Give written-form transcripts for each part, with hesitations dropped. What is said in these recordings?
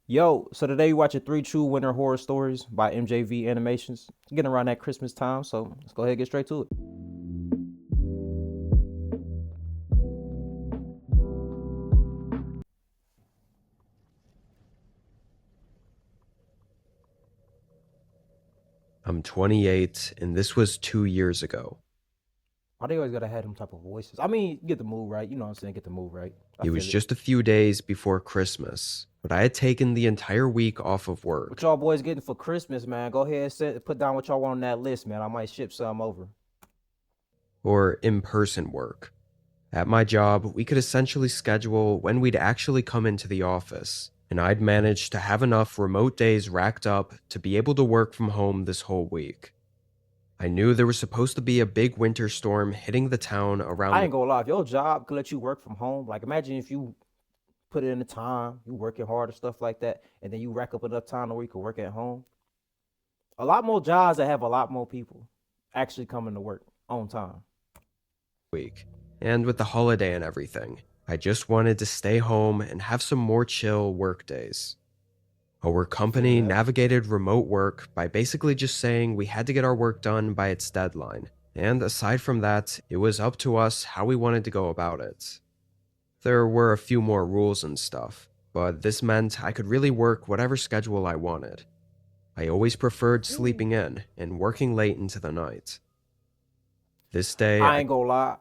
Yo, so today we watching Three True Winter Horror Stories by MJV Animations. Getting around that Christmas time, so let's go ahead and get straight to it. I'm 28, and this was 2 years ago. Why they always gotta have them type of voices? I mean, get the move right. You know what I'm saying? Get the move right. I It was feel it. just a few days before Christmas, but I had taken the entire week off of What work, y'all boys getting for Christmas, man? Go ahead and put down what y'all want on that list, man. I might ship some over. or in person work. At my job, we could essentially schedule when we'd actually come into the office, and I'd managed to have enough remote days racked up to be able to work from home this whole week. I knew there was supposed to be a big winter storm hitting the town around I the ain't gonna lie. If your job could let you work from home, like imagine if you put in the time, you working hard and stuff like that, and then you rack up enough time where you can work at home. A lot more jobs that have a lot more people actually coming to work on time. week, and with the holiday and everything, I just wanted to stay home and have some more chill work days. Our I feel company that. navigated remote work by basically just saying we had to get our work done by its deadline, and aside from that, it was up to us how we wanted to go about it. There were a few more rules and stuff, but this meant I could really work whatever schedule I wanted. I always preferred sleeping in and working late into the night. This day, I ain't gonna lie.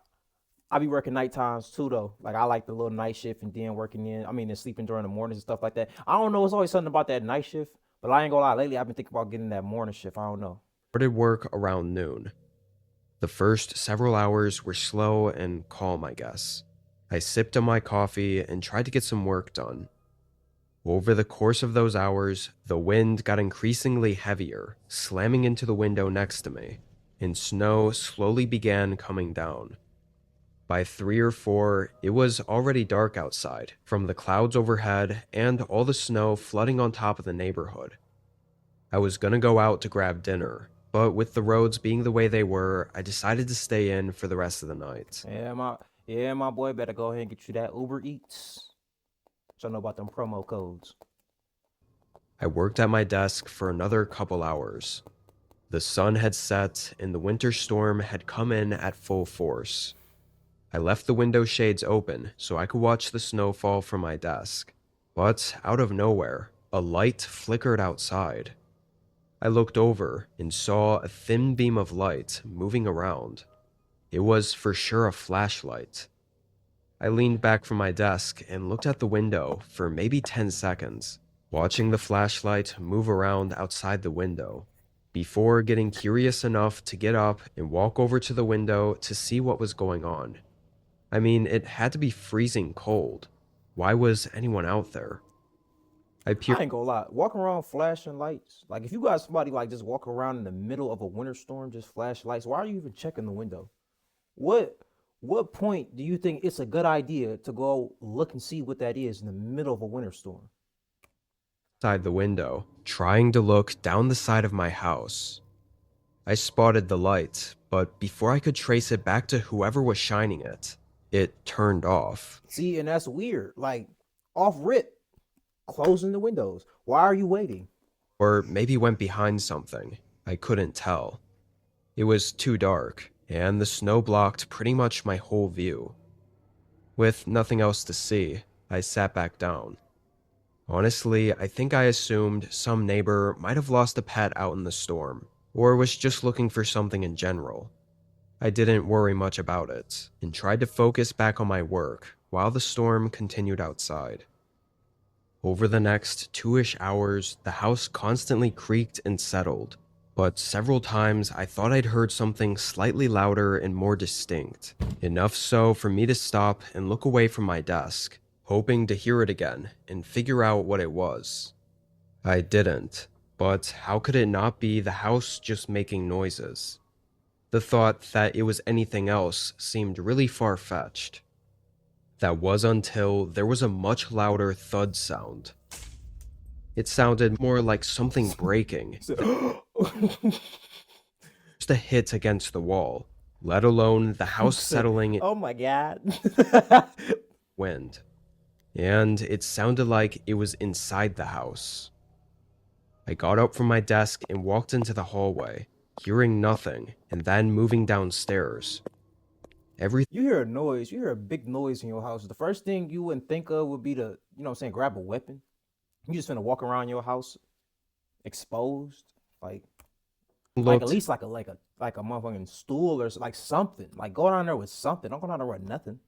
I be working night times too though. Like I like the little night shift and then working in. I mean, and sleeping during the mornings and stuff like that. I don't know. It's always something about that night shift. But I ain't gonna lie. Lately, I've been thinking about getting that morning shift. I don't know. started work around noon. The first several hours were slow and calm, I guess. I sipped on my coffee and tried to get some work done. Over the course of those hours, the wind got increasingly heavier, slamming into the window next to me, and snow slowly began coming down. By 3 or 4, it was already dark outside, from the clouds overhead and all the snow flooding on top of the neighborhood. I was gonna go out to grab dinner, but with the roads being the way they were, I decided to stay in for the rest of the night. Yeah, my boy, better go ahead and get you that Uber Eats. So I know about them promo codes. I worked at my desk for another couple hours. The sun had set and the winter storm had come in at full force. I left the window shades open so I could watch the snow fall from my desk. But out of nowhere, a light flickered outside. I looked over and saw a thin beam of light moving around. It was for sure a flashlight. I leaned back from my desk and looked at the window for maybe 10 seconds, watching the flashlight move around outside the window, before getting curious enough to get up and walk over to the window to see what was going on. I mean, it had to be freezing cold. Why was anyone out there? I peered I ain't gonna lie. Walking around flashing lights. Like if you got somebody like just walking around in the middle of a winter storm, just flash lights. Why are you even checking the window? What what point do you think it's a good idea to go look and see what that is in the middle of a winter storm? outside the window, trying to look down the side of my house. I spotted the light, but before I could trace it back to whoever was shining it, it turned off. See, and that's weird. Like off rip, closing the windows. Why are you waiting? Or maybe went behind something. I couldn't tell. It was too dark, and the snow blocked pretty much my whole view. With nothing else to see, I sat back down. Honestly, I think I assumed some neighbor might have lost a pet out in the storm, or was just looking for something in general. I didn't worry much about it, and tried to focus back on my work while the storm continued outside. Over the next 2-ish hours, the house constantly creaked and settled, but several times I thought I'd heard something slightly louder and more distinct, enough so for me to stop and look away from my desk, hoping to hear it again and figure out what it was. I didn't, but how could it not be the house just making noises? The thought that it was anything else seemed really far-fetched. That was until there was a much louder thud sound. It sounded more like something breaking than just a hit against the wall, let alone the house settling in Oh my god. wind. and it sounded like it was inside the house. I got up from my desk and walked into the hallway, hearing nothing, and then moving downstairs. Everything You hear a noise, you hear a big noise in your house. The first thing you wouldn't think of would be to, you know what I'm saying, grab a weapon. You just finna walk around your house exposed, like at looked least like a motherfucking stool or like something. Like go down there with something. Don't go down there with nothing.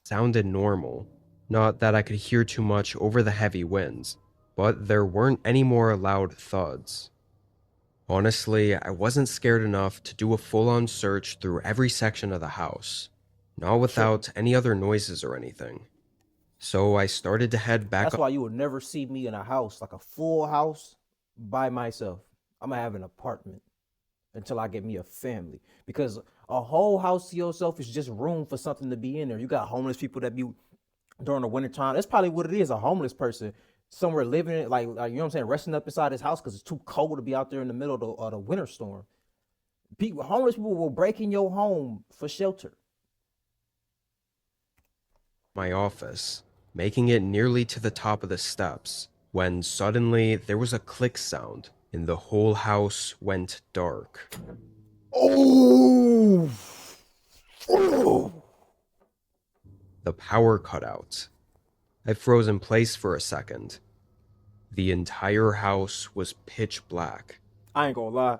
sounded normal. Not that I could hear too much over the heavy winds, but there weren't any more loud thuds. Honestly, I wasn't scared enough to do a full-on search through every section of the house, not without any other noises or anything. So I started to head back That's up. why you would never see me in a house, like a full house by myself. I'm gonna have an apartment until I get me a family. Because a whole house to yourself is just room for something to be in there. You got homeless people that be during the wintertime. That's probably what it is, a homeless person somewhere living like you know what I'm saying, resting up inside his house because it's too cold to be out there in the middle of the winter storm. Homeless people will break in your home for shelter. My office, making it nearly to the top of the steps, when suddenly there was a click sound and the whole house went dark. Oh, oh. The power cut out. I froze in place for a second. The entire house was pitch black. I ain't gonna lie.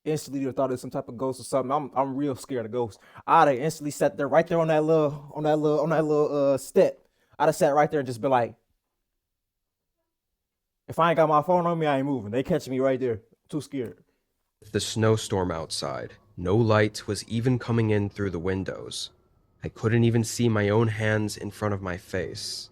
Instantly thought it was some type of ghost or something. I'm real scared of ghosts. I'd have instantly sat there right there on that little step. I'd have sat right there and just been like, if I ain't got my phone on me, I ain't moving. They catch me right there. Too scared. The snowstorm outside, no light was even coming in through the windows. I couldn't even see my own hands in front of my face.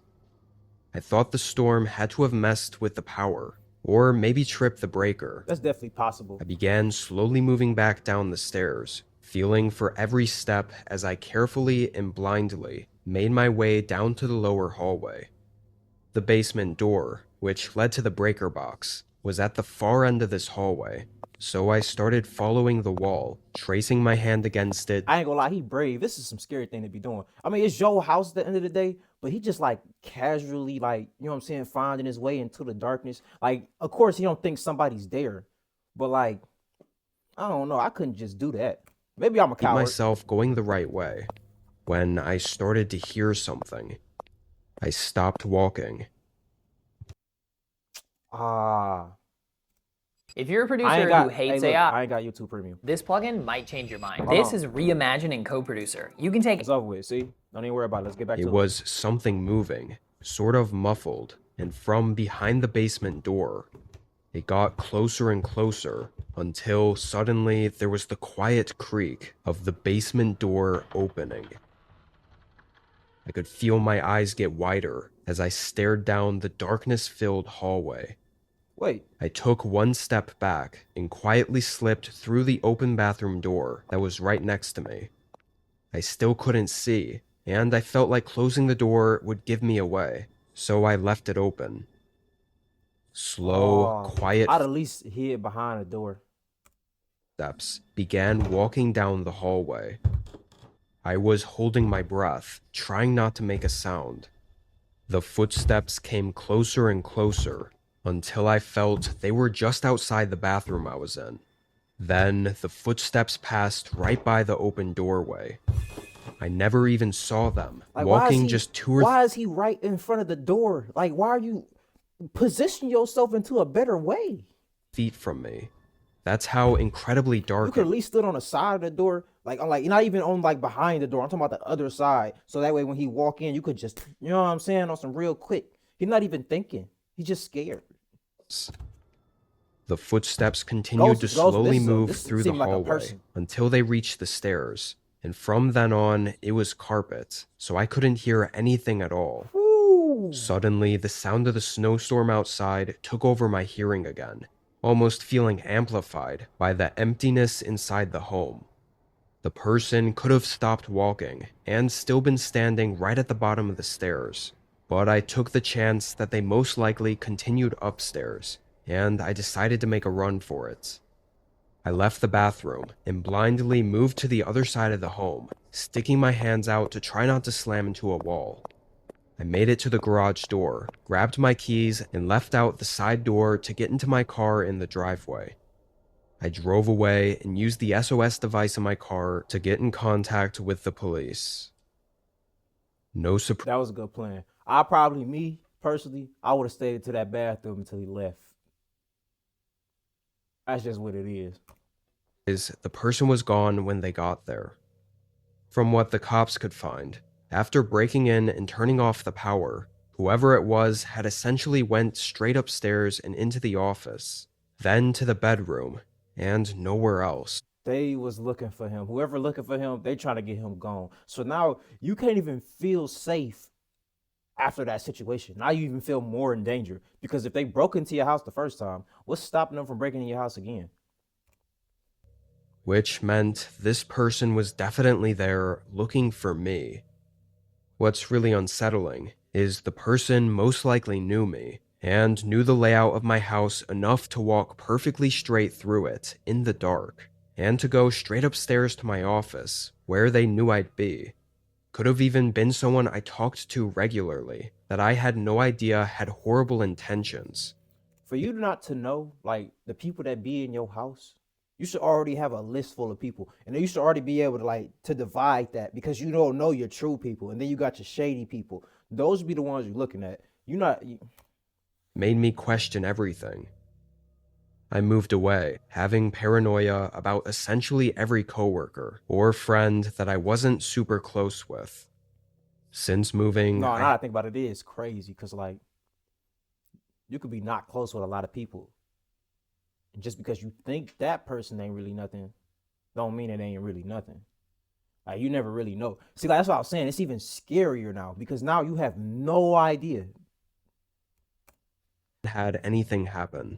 I thought the storm had to have messed with the power, or maybe tripped the breaker. That's definitely possible. I began slowly moving back down the stairs, feeling for every step as I carefully and blindly made my way down to the lower hallway. The basement door, which led to the breaker box, was at the far end of this hallway, so I started following the wall, tracing my hand against it. I ain't gonna lie, he brave. This is some scary thing to be doing. I mean, it's your house at the end of the day, but he just like casually, like, you know what I'm saying, finding his way into the darkness. Like, of course, he don't think somebody's there, but like, I don't know. I couldn't just do that. Maybe I'm a Keep coward. myself going the right way. When I started to hear something, I stopped walking. If you're a I producer ain't got. who Hey, hates look, AI, I ain't got YouTube Premium. this plugin might change your mind. Hold This on. is Reimagine in CoProducer. You can take It's over with. See, don't even worry about it. Let's get back It to was something moving, sort of muffled, and from behind the basement door. It got closer and closer until suddenly there was the quiet creak of the basement door opening. I could feel my eyes get wider as I stared down the darkness-filled hallway. Wait, I took one step back and quietly slipped through the open bathroom door that was right next to me. I still couldn't see, and I felt like closing the door would give me away, so I left it open. Slow, quiet I'd at least hid behind the door. steps began walking down the hallway. I was holding my breath, trying not to make a sound. The footsteps came closer and closer until I felt they were just outside the bathroom I was in. Then the footsteps passed right by the open doorway. I never even saw them, Like, walking just 2 or why is he right in front of the door? Like, why are you position yourself into a better way? 3 feet from me. That's how incredibly You dark could it at least stood on the side of the door, like not even on like behind the door. I'm talking about the other side, so that way when he walk in, you could just, you know what I'm saying, on some real quick. He's not even thinking. He's just scared. was. The footsteps continued to slowly move through the seemed like a hallway person. until they reached the stairs, and from then on, it was carpet, so I couldn't hear anything at all. Woo. Suddenly, the sound of the snowstorm outside took over my hearing again, almost feeling amplified by the emptiness inside the home. The person could have stopped walking and still been standing right at the bottom of the stairs, but I took the chance that they most likely continued upstairs, and I decided to make a run for it. I left the bathroom and blindly moved to the other side of the home, sticking my hands out to try not to slam into a wall. I made it to the garage door, grabbed my keys, and left out the side door to get into my car in the driveway. I drove away and used the SOS device in my car to get in contact with the police. No surprise. That was a good plan. Me personally, I would have stayed into that bathroom until he left. That's just what it is. The person was gone when they got there. From what the cops could find, after breaking in and turning off the power, whoever it was had essentially went straight upstairs and into the office, then to the bedroom, and nowhere else. They was looking for him. Whoever looking for him, they trying to get him gone. So now you can't even feel safe after that situation. Now you even feel more in danger because if they broke into your house the first time, what's stopping them from breaking in your house again? Which meant this person was definitely there looking for me. What's really unsettling is the person most likely knew me and knew the layout of my house enough to walk perfectly straight through it in the dark and to go straight upstairs to my office where they knew I'd be. Could have even been someone I talked to regularly that I had no idea had horrible intentions. For you not to know, like, the people that be in your house, you should already have a list full of people. And then you should already be able to, like, to divide that because you don't know your true people. And then you got your shady people. Those be the ones you're looking at. Made me question everything. I moved away, having paranoia about essentially every coworker or friend that I wasn't super close with. Since moving, No, now I think about it, it is crazy because, like, you could be not close with a lot of people. And just because you think that person ain't really nothing, don't mean it ain't really nothing. Like, you never really know. See, like, that's what I was saying. It's even scarier now because now you have no idea. Had anything happen.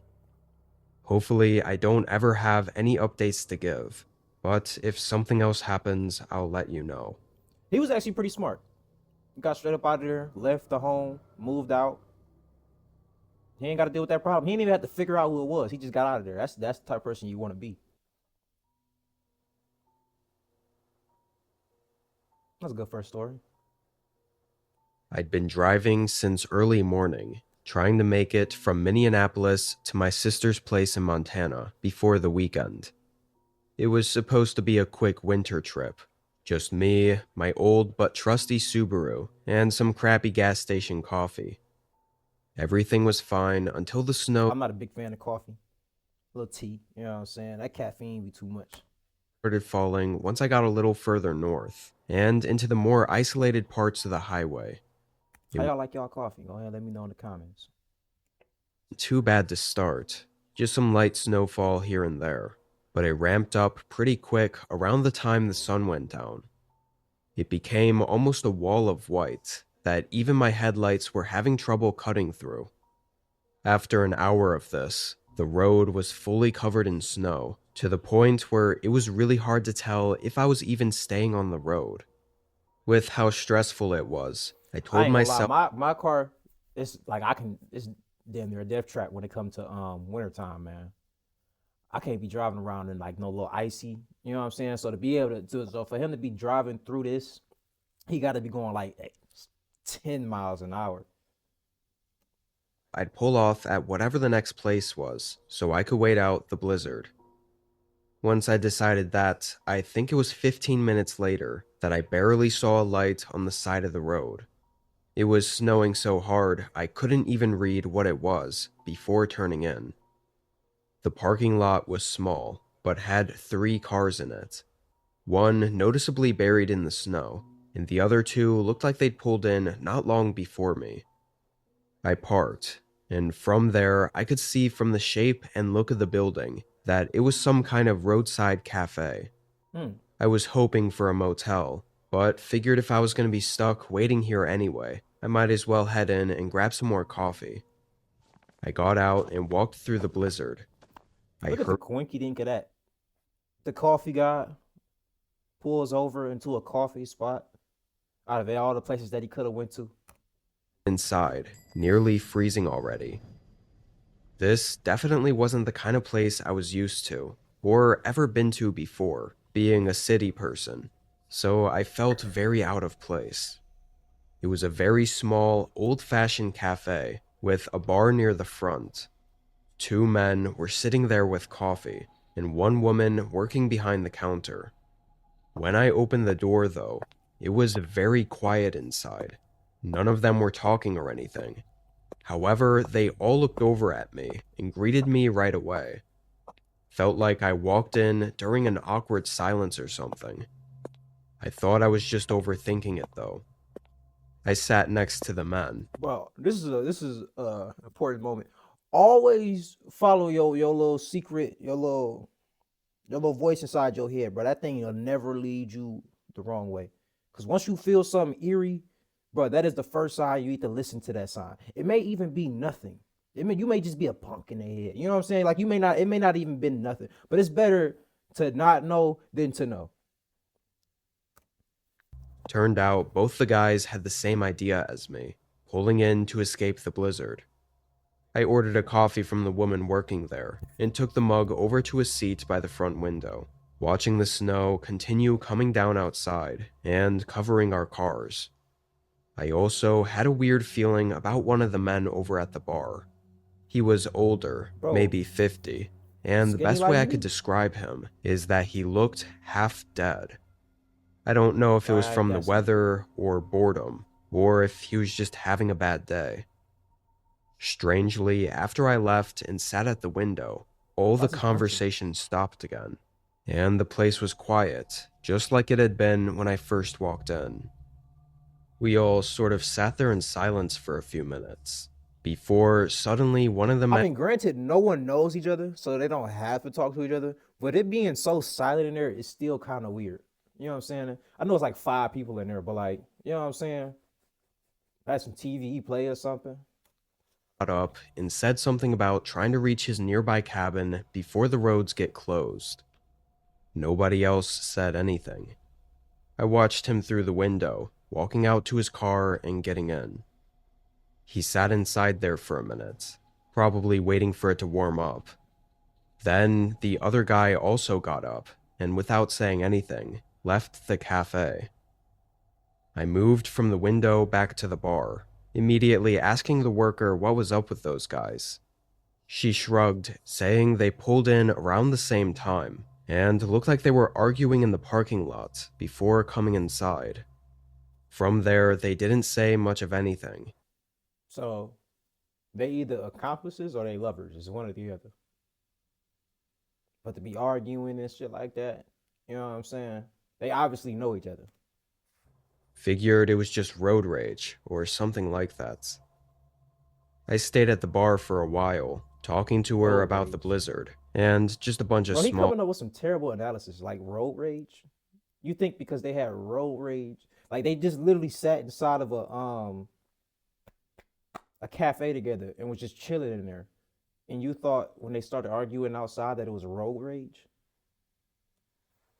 Hopefully, I don't ever have any updates to give, but if something else happens, I'll let you know. He was actually pretty smart. He got straight up out of there, left the home, moved out. He ain't got to deal with that problem. He didn't even have to figure out who it was. He just got out of there. That's the type of person you want to be. That's a good first story. I'd been driving since early morning, trying to make it from Minneapolis to my sister's place in Montana before the weekend. It was supposed to be a quick winter trip. Just me, my old but trusty Subaru, and some crappy gas station coffee. Everything was fine until the snow I'm not a big fan of coffee. A little tea, you know what I'm saying? That caffeine be too much. started falling once I got a little further north, and into the more isolated parts of the highway. How y'all like y'all coffee? Go ahead, let me know in the comments. Too bad to start, just some light snowfall here and there, but it ramped up pretty quick around the time the sun went down. It became almost a wall of white that even my headlights were having trouble cutting through. After an hour of this, the road was fully covered in snow, to the point where it was really hard to tell if I was even staying on the road. With how stressful it was, I I told ain't gonna myself lie, my car, it's like it's damn near a death trap when it comes to wintertime, man. I can't be driving around in like no little icy, you know what I'm saying? So to be able to do it, so for him to be driving through this, he got to be going like 10 miles an hour. I'd pull off at whatever the next place was so I could wait out the blizzard. Once I decided that, I think it was 15 minutes later that I barely saw a light on the side of the road. It was snowing so hard I couldn't even read what it was before turning in. The parking lot was small, but had 3 cars in it. One noticeably buried in the snow, and the other 2 looked like they'd pulled in not long before me. I parked, and from there I could see from the shape and look of the building that it was some kind of roadside cafe. I was hoping for a motel, but figured if I was going to be stuck waiting here anyway, I might as well head in and grab some more coffee. I got out and walked through the blizzard. I Look at the heard coinky dink of that. The coffee guy pulls over into a coffee spot out of all the places that he could have went to. inside, nearly freezing already. This definitely wasn't the kind of place I was used to, or ever been to before, being a city person, so I felt very out of place. It was a very small, old-fashioned cafe with a bar near the front. Two men were sitting there with coffee, and one woman working behind the counter. When I opened the door, though, it was very quiet inside. None of them were talking or anything. However, they all looked over at me and greeted me right away. Felt like I walked in during an awkward silence or something. I thought I was just overthinking it, though. I sat next to the men. Bro, this is a important moment. Always follow your little secret, your little voice inside your head, bro. That thing will never lead you the wrong way. Cause once you feel something eerie, bro, that is the first sign you need to listen to that sign. It may even be nothing. You may just be a punk in the head. You know what I'm saying? Like it may not even been nothing. But it's better to not know than to know. Turned out both the guys had the same idea as me, pulling in to escape the blizzard. I ordered a coffee from the woman working there and took the mug over to a seat by the front window, watching the snow continue coming down outside and covering our cars. I also had a weird feeling about one of the men over at the bar. He was older, Bro. maybe 50, and the Skinny best like way I me? could describe him is that he looked half dead. I don't know if it was from the That's weather or boredom, or if he was just having a bad day. Strangely, after I left and sat at the window, all the That's his function. conversation stopped again, and the place was quiet, just like it had been when I first walked in. We all sort of sat there in silence for a few minutes, before suddenly one of the men I mean, granted, no one knows each other, so they don't have to talk to each other. But it being so silent in there is still kind of weird. You know what I'm saying? I know it's like 5 people in there, but like, you know what I'm saying? Had some TV play or something. got up and said something about trying to reach his nearby cabin before the roads get closed. Nobody else said anything. I watched him through the window, walking out to his car and getting in. He sat inside there for a minute, probably waiting for it to warm up. Then the other guy also got up and, without saying anything, left the cafe. I moved from the window back to the bar, immediately asking the worker what was up with those guys. She shrugged, saying they pulled in around the same time and looked like they were arguing in the parking lot before coming inside. From there, they didn't say much of anything. So they either accomplices or they lovers. It's one or the other. But to be arguing and shit like that, you know what I'm saying? They obviously know each other. Figured it was just road rage or something like that. I stayed at the bar for a while, talking to her Road about the rage. blizzard and just a bunch of Bro, he small coming up with some terrible analysis like road rage. You think because they had road rage, like they just literally sat inside of a cafe together and was just chilling in there, and you thought when they started arguing outside that it was road rage?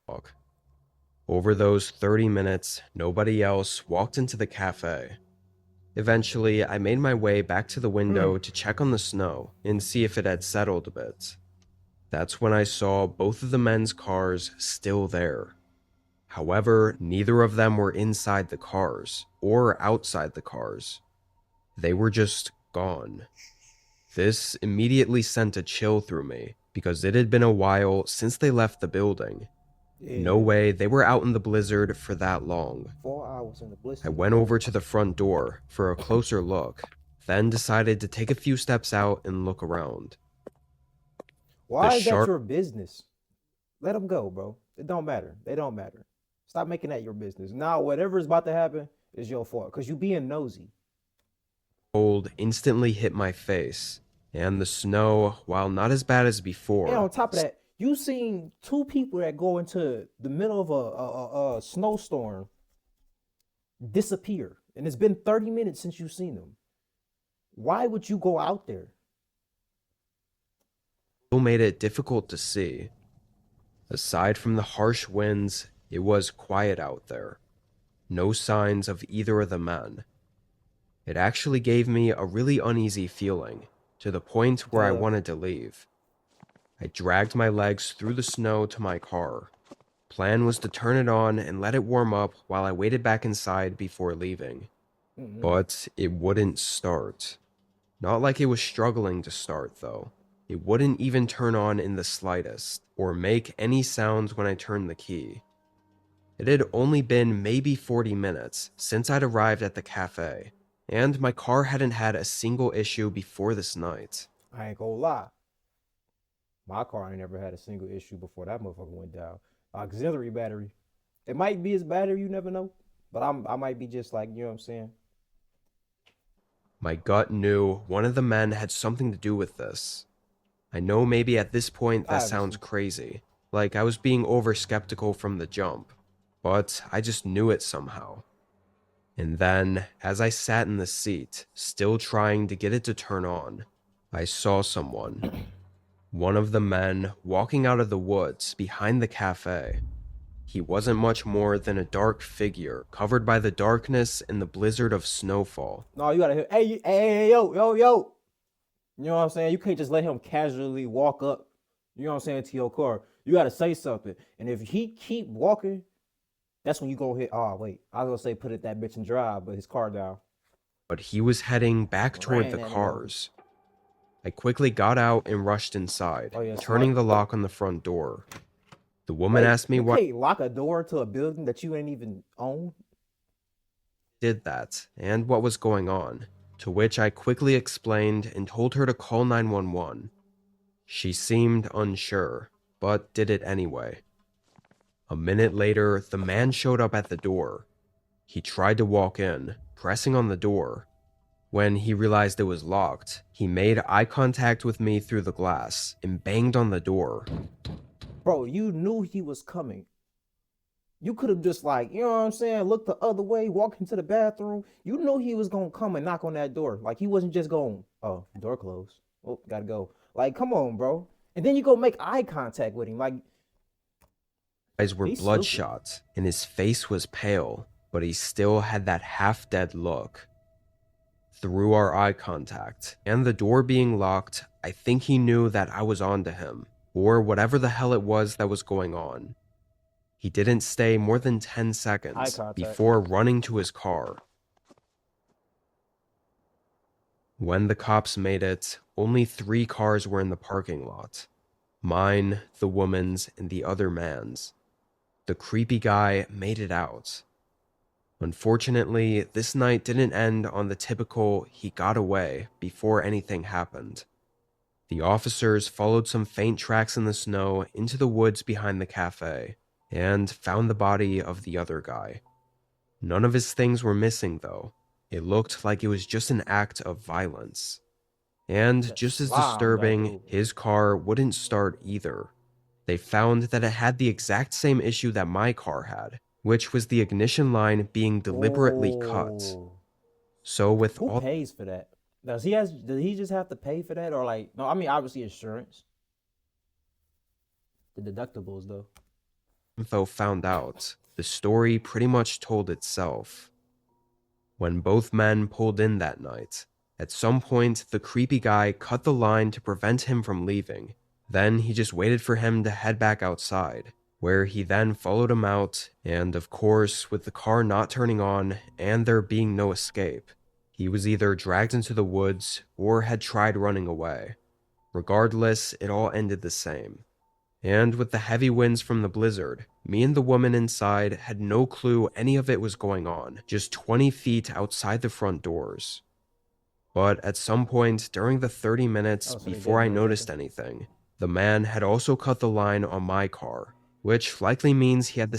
talk. Over those 30 minutes, nobody else walked into the cafe. Eventually, I made my way back to the window to check on the snow and see if it had settled a bit. That's when I saw both of the men's cars still there. However, neither of them were inside the cars or outside the cars. They were just gone. This immediately sent a chill through me because it had been a while since they left the building. No Yeah. way they were out in the blizzard for that long. 4 hours in the blizzard. I went over to the front door for a closer look, then decided to take a few steps out and look around. Why the is that sharp- your business? Let them go, bro. It don't matter. They don't matter. Stop making that your business. Now, whatever is about to happen is your fault because you being nosy. Cold instantly hit my face, and the snow, while not as bad as before, And on top of that, you seen 2 people that go into the middle of a snowstorm disappear, and it's been 30 minutes since you've seen them. Why would you go out there? still made it difficult to see. Aside from the harsh winds, it was quiet out there. No signs of either of the men. It actually gave me a really uneasy feeling, to the point where I wanted to leave. I dragged my legs through the snow to my car. Plan was to turn it on and let it warm up while I waited back inside before leaving. Mm-mm. but it wouldn't start. Not like it was struggling to start, though. It wouldn't even turn on in the slightest, or make any sounds when I turned the key. It had only been maybe 40 minutes since I'd arrived at the cafe, and my car hadn't had a single issue before this night. I ain't gonna lie. My car ain't never had a single issue before that motherfucker went down. Auxiliary battery. It might be his battery, you never know. But I might be just like, you know what I'm saying? My gut knew one of the men had something to do with this. I know maybe at this point that sounds Obviously. crazy, like I was being over skeptical from the jump, but I just knew it somehow. And then, as I sat in the seat, still trying to get it to turn on, I saw someone, one of the men, walking out of the woods behind the cafe. He wasn't much more than a dark figure covered by the darkness and the blizzard of snowfall. No, you gotta hear, hey, yo, yo, yo. You know what I'm saying? You can't just let him casually walk up, you know what I'm saying, to your car. You gotta say something. And if he keep walking, that's when you go hit. Oh wait, I was gonna say put it that bitch in drive, but his car down. But he was heading back toward Ran the that nigga over. cars. I quickly got out and rushed inside, Oh yeah, turning smart. the lock on the front door. The woman Wait, asked me you why I can't lock a door to a building that you ain't even own? did that and what was going on, to which I quickly explained and told her to call 911. She seemed unsure, but did it anyway. A minute later, the man showed up at the door. He tried to walk in, pressing on the door. When he realized it was locked, he made eye contact with me through the glass and banged on the door. Bro, you knew he was coming. You could have just like, you know what I'm saying, looked the other way, walked into the bathroom. You knew he was gonna come and knock on that door. Like he wasn't just going, oh, door closed. Oh, gotta go. Like, come on, bro. And then you go make eye contact with him. Like, Eyes were he's stupid. bloodshot, and his face was pale, but he still had that half-dead look. Through our eye contact, and the door being locked, I think he knew that I was on to him, or whatever the hell it was that was going on. He didn't stay more than 10 Eye seconds contact. before running to his car. When the cops made it, only 3 cars were in the parking lot. Mine, the woman's, and the other man's. The creepy guy made it out. Unfortunately, this night didn't end on the typical he got away before anything happened. The officers followed some faint tracks in the snow into the woods behind the cafe and found the body of the other guy. None of his things were missing, though. It looked like it was just an act of violence. And Just just as slam that disturbing, dude. his car wouldn't start either. They found that it had the exact same issue that my car had, which was the ignition line being deliberately cut. Oh. So with Who all pays for that? Does he just have to pay for that? Or like, no, I mean obviously insurance. The deductibles though. info found out, the story pretty much told itself. When both men pulled in that night, at some point the creepy guy cut the line to prevent him from leaving. Then he just waited for him to head back outside, where he then followed him out, and of course, with the car not turning on and there being no escape, he was either dragged into the woods or had tried running away. Regardless, it all ended the same. And with the heavy winds from the blizzard, me and the woman inside had no clue any of it was going on, just 20 feet outside the front doors. But at some point during the 30 minutes Oh, so they before I did know noticed something. anything, the man had also cut the line on my car, which likely means he had the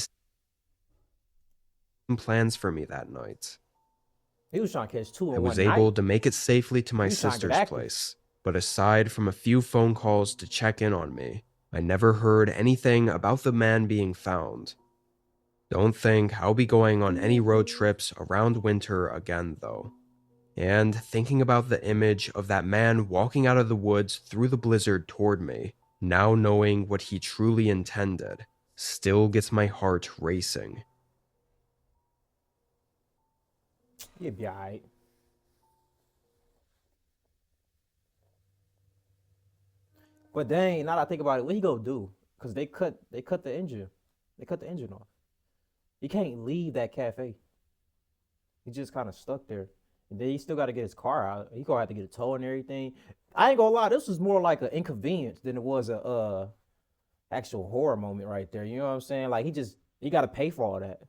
same plans for me that night. He was trying to catch two I in was one night. able to make it safely to my He was trying to get sister's active. place, but aside from a few phone calls to check in on me, I never heard anything about the man being found. Don't think I'll be going on any road trips around winter again, though. And thinking about the image of that man walking out of the woods through the blizzard toward me, now knowing what he truly intended, still gets my heart racing. He'd be alright. But dang, now that I think about it, what he gonna do? Cause they cut the engine. They cut the engine off. He can't leave that cafe. He just kind of stuck there. And then he still got to get his car out. He gonna have to get a tow and everything. I ain't gonna lie, this was more like an inconvenience than it was a actual horror moment right there. You know what I'm saying? Like he got to pay for all that.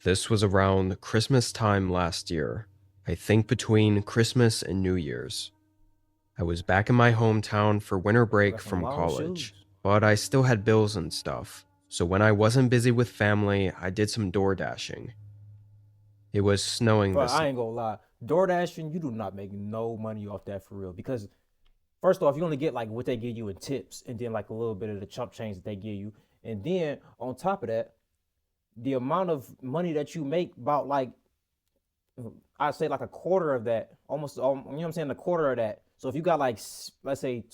This was around Christmas time last year. I think between Christmas and New Year's. I was back in my hometown for winter break Got some from long college, shoes. but I still had bills and stuff. So when I wasn't busy with family, I did some door dashing. It was snowing But this I ain't gonna lie, DoorDashing, you do not make no money off that for real. Because first off, you only get like what they give you in tips, and then like a little bit of the chump change that they give you, and then on top of that, the amount of money that you make, about like I'd say like a quarter of that, almost, you know what I'm saying, a quarter of that. So if you got like let's say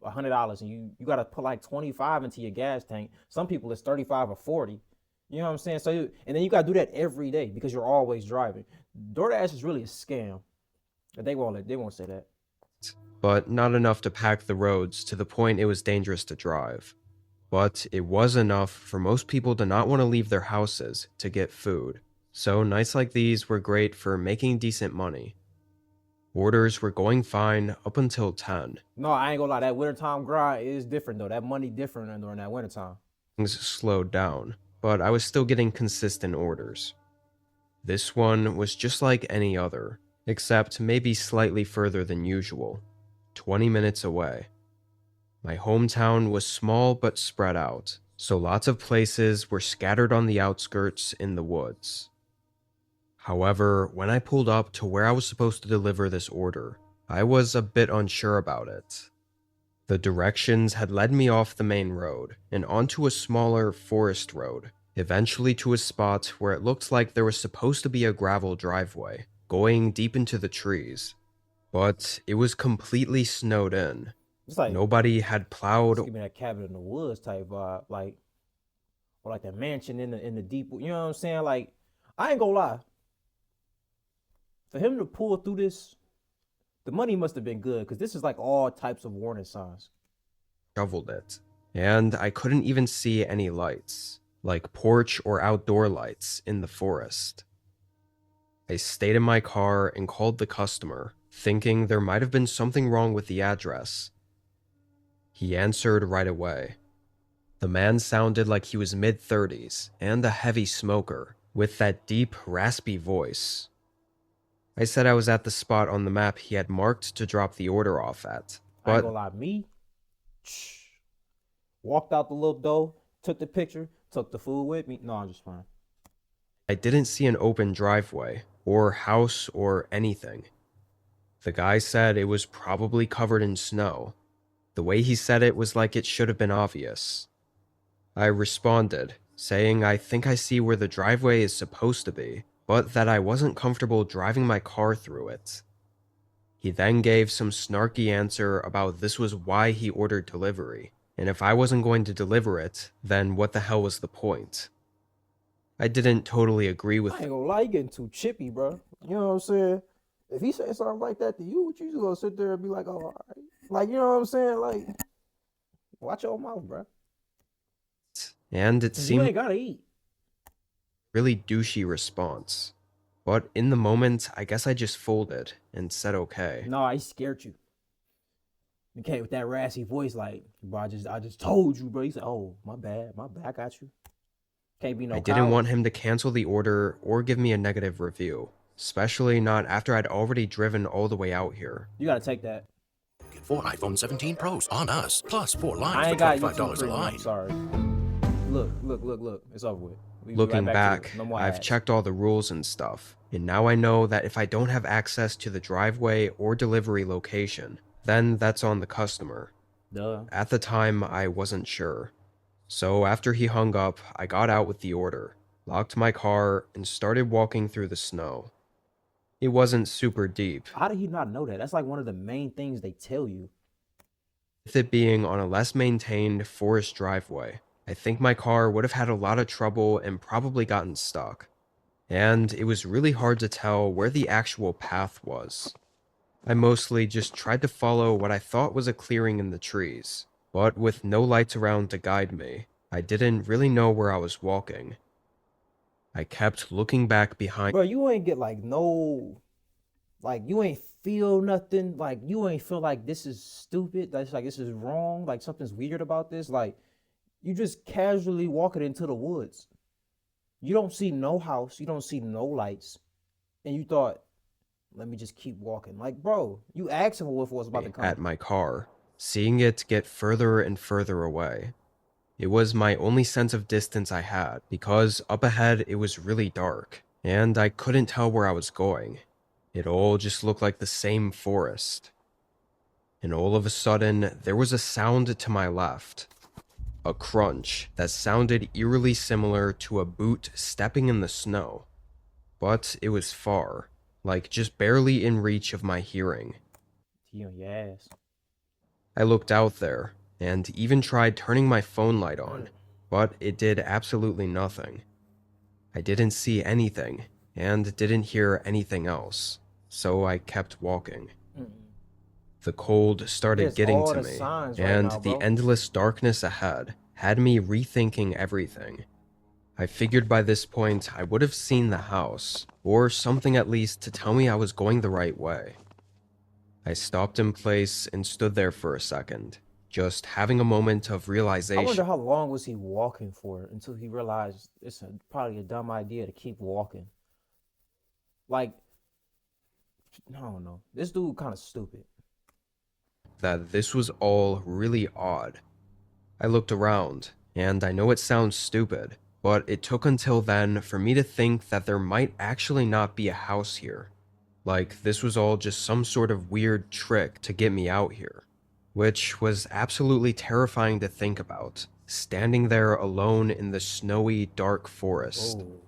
$100 and you got to put like 25 into your gas tank. Some people it's 35 or 40. You know what I'm saying? And then you got to do that every day because you're always driving. DoorDash is really a scam. They won't say that. but not enough to pack the roads to the point it was dangerous to drive. But it was enough for most people to not want to leave their houses to get food. So nights like these were great for making decent money. Orders were going fine up until 10. No, I ain't gonna lie. That wintertime grind is different though. That money different during that wintertime. Things slowed down, but I was still getting consistent orders. This one was just like any other, except maybe slightly further than usual, 20 minutes away. My hometown was small but spread out, so lots of places were scattered on the outskirts in the woods. However, when I pulled up to where I was supposed to deliver this order, I was a bit unsure about it. The directions had led me off the main road and onto a smaller forest road, eventually to a spot where it looked like there was supposed to be a gravel driveway going deep into the trees. But it was completely snowed in. It's like Nobody had plowed. give me that cabin in the woods type vibe, like, or like that mansion in the deep. You know what I'm saying? Like, I ain't gonna lie. For him to pull through this, the money must have been good because this is like all types of warning signs. Shoveled it, and I couldn't even see any lights, like porch or outdoor lights, in the forest. I stayed in my car and called the customer, thinking there might have been something wrong with the address. He answered right away. The man sounded like he was mid-30s and a heavy smoker, with that deep, raspy voice. I said I was at the spot on the map he had marked to drop the order off at, I ain't but gonna lie, me walked out the little door, took the picture, took the food with me. No, I'm just fine. I didn't see an open driveway, or house, or anything. The guy said it was probably covered in snow. The way he said it was like it should have been obvious. I responded, saying I think I see where the driveway is supposed to be, but that I wasn't comfortable driving my car through it. He then gave some snarky answer about this was why he ordered delivery, and if I wasn't going to deliver it, then what the hell was the point? I didn't totally agree with I ain't gonna lie, you getting too chippy, bro. You know what I'm saying? If he said something like that to you, you just gonna sit there and be like, oh, all right. Like, you know what I'm saying? Like, watch your mouth, bro. and it 'Cause you seemed ain't gotta eat. really douchey response. But in the moment, I guess I just folded and said okay. No, he scared you. He came with that raspy voice, like, bro, I just told you, bro. He said, oh, my bad, I got you. Can't be no I didn't coward. want him to cancel the order or give me a negative review, especially not after I'd already driven all the way out here. You gotta take that. Get 4 iPhone 17 Pros on us, plus 4 I lines ain't for got $25 YouTube a Premium. line. I'm sorry. Look. It's over with. We Looking right back, to it. No more I've ads. checked all the rules and stuff, and now I know that if I don't have access to the driveway or delivery location, then that's on the customer. Duh. At the time, I wasn't sure. So after he hung up, I got out with the order, locked my car, and started walking through the snow. It wasn't super deep, How did he not know that? That's like one of the main things they tell you. with it being on a less maintained forest driveway. I think my car would have had a lot of trouble and probably gotten stuck. And it was really hard to tell where the actual path was. I mostly just tried to follow what I thought was a clearing in the trees, but with no lights around to guide me, I didn't really know where I was walking. I kept looking back behind. Bro, you ain't get like no, like you ain't feel nothing. Like you ain't feel like this is stupid. That's like this is wrong. Like something's weird about this. Like you just casually walking into the woods. You don't see no house. You don't see no lights, and you thought, let me just keep walking. Like, bro, you asked him if it was about to come. At my car, seeing it get further and further away. It was my only sense of distance I had, because up ahead it was really dark, and I couldn't tell where I was going. It all just looked like the same forest. And all of a sudden, there was a sound to my left. A crunch that sounded eerily similar to a boot stepping in the snow. But it was far, like just barely in reach of my hearing. He on your ass. I looked out there, and even tried turning my phone light on, but it did absolutely nothing. I didn't see anything, and didn't hear anything else, so I kept walking. The cold started There's getting all to the me, signs right and now, the bro. endless darkness ahead had me rethinking everything. I figured by this point I would have seen the house, or something at least to tell me I was going the right way. I stopped in place and stood there for a second, just having a moment of I realization. wonder how long was he walking for until he realized probably a dumb idea to keep walking. Like, I don't know. This dude kind of stupid. That this was all really odd. I looked around, and I know it sounds stupid, but it took until then for me to think that there might actually not be a house here. Like this was all just some sort of weird trick to get me out here. Which was absolutely terrifying to think about, standing there alone in the snowy, dark forest. Oh,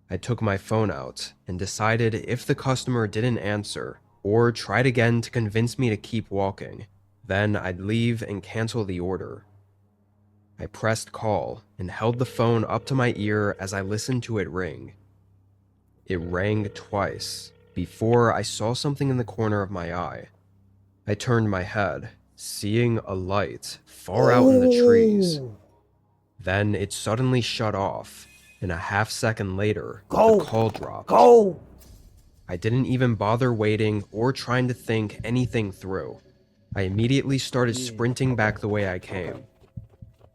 I took my phone out and decided if the customer didn't answer, or tried again to convince me to keep walking, then I'd leave and cancel the order. I pressed call and held the phone up to my ear as I listened to it ring. It rang twice before I saw something in the corner of my eye. I turned my head, seeing a light far out in the trees. Oh. Then it suddenly shut off, and a half second later, Go. the call dropped. Go. I didn't even bother waiting or trying to think anything through. I immediately started sprinting back the way I came.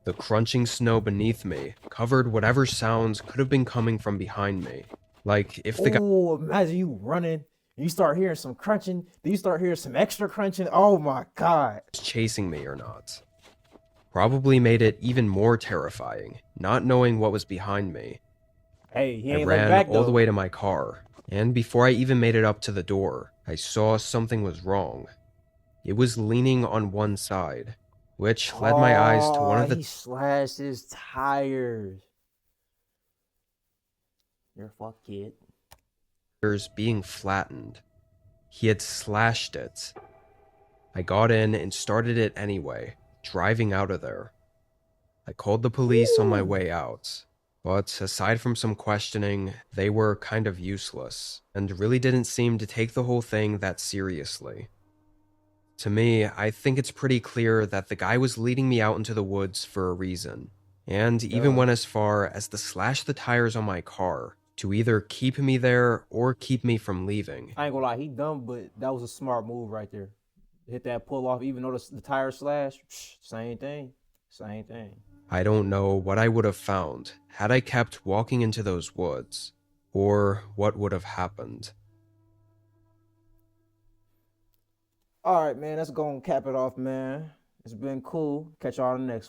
The crunching snow beneath me covered whatever sounds could have been coming from behind me. Like if the guy Oh, imagine you running. You start hearing some crunching. Then you start hearing some extra crunching. Oh my God. was chasing me or not. Probably made it even more terrifying, not knowing what was behind me. Hey, he I ain't let ran back all the though. way to my car, and before I even made it up to the door, I saw something was wrong. It was leaning on one side, which led my eyes to one of He the slashed his tires. You're a fuck kid. tires being flattened. He had slashed it. I got in and started it anyway, driving out of there. I called the police on my way out, but aside from some questioning, they were kind of useless, and really didn't seem to take the whole thing that seriously. To me, I think it's pretty clear that the guy was leading me out into the woods for a reason, and even went as far as to slash the tires on my car to either keep me there or keep me from leaving. I ain't gonna lie, he dumb, but that was a smart move right there. Hit that pull off, even though the tire slashed. Same thing. Same thing. I don't know what I would have found had I kept walking into those woods, or what would have happened. All right, man. Let's go and cap it off, man. It's been cool. Catch y'all on the next one.